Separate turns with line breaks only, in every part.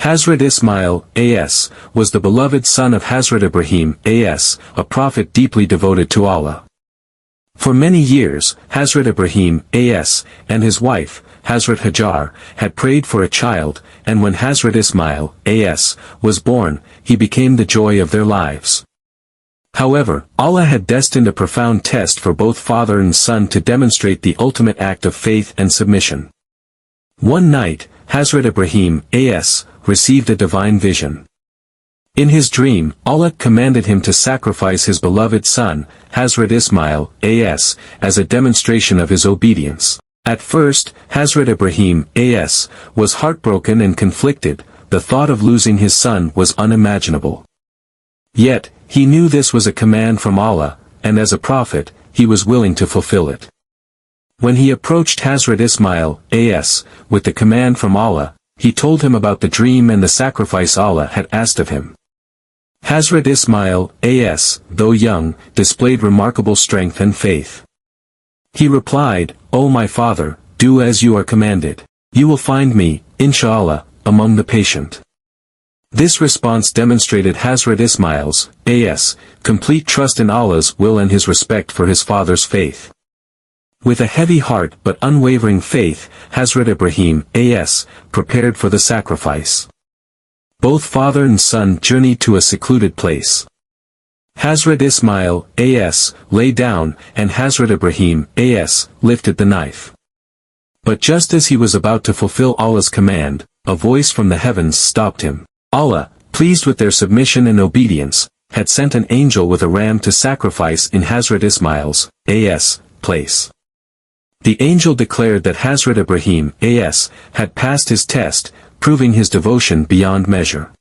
Hazrat Ismail, a.s., was the beloved son of Hazrat Ibrahim, a.s., a prophet deeply devoted to Allah. For many years, Hazrat Ibrahim, a.s., and his wife, Hazrat Hajar, had prayed for a child, and when Hazrat Ismail, a.s., was born, he became the joy of their lives. However, Allah had destined a profound test for both father and son to demonstrate the ultimate act of faith and submission. One night, Hazrat Ibrahim, a.s., received a divine vision. In his dream, Allah commanded him to sacrifice his beloved son, Hazrat Ismail, a.s., as a demonstration of his obedience. At first, Hazrat Ibrahim, a.s., was heartbroken and conflicted. The thought of losing his son was unimaginable. Yet, he knew this was a command from Allah, and as a prophet, he was willing to fulfill it. When he approached Hazrat Ismail, a.s., with the command from Allah, he told him about the dream and the sacrifice Allah had asked of him. Hazrat Ismail, a.s., though young, displayed remarkable strength and faith. He replied, "O my father, do as you are commanded. You will find me, inshallah, among the patient." This response demonstrated Hazrat Ismail's, a.s., complete trust in Allah's will and his respect for his father's faith. With a heavy heart but unwavering faith, Hazrat Ibrahim, a.s., prepared for the sacrifice. Both father and son journeyed to a secluded place. Hazrat Ismail, a.s., lay down, and Hazrat Ibrahim, a.s., lifted the knife. But just as he was about to fulfill Allah's command, a voice from the heavens stopped him. Allah, pleased with their submission and obedience, had sent an angel with a ram to sacrifice in Hazrat Ismail's, a.s., place. The angel declared that Hazrat Ibrahim, a.s., had passed his test, proving his devotion beyond measure.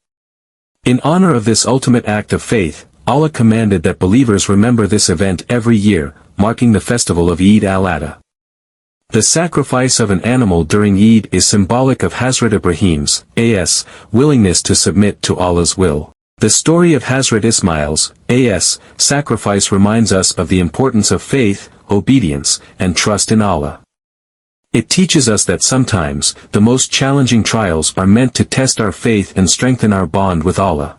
In honor of this ultimate act of faith, Allah commanded that believers remember this event every year, marking the festival of Eid al-Adha. The sacrifice of an animal during Eid is symbolic of Hazrat Ibrahim's, a.s., willingness to submit to Allah's will. The story of Hazrat Ismail's, a.s., sacrifice reminds us of the importance of faith, obedience, and trust in Allah. It teaches us that sometimes, the most challenging trials are meant to test our faith and strengthen our bond with Allah.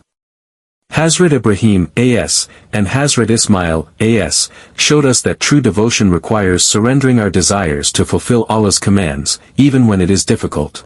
Hazrat Ibrahim, a.s., and Hazrat Ismail, a.s., showed us that true devotion requires surrendering our desires to fulfill Allah's commands, even when it is difficult.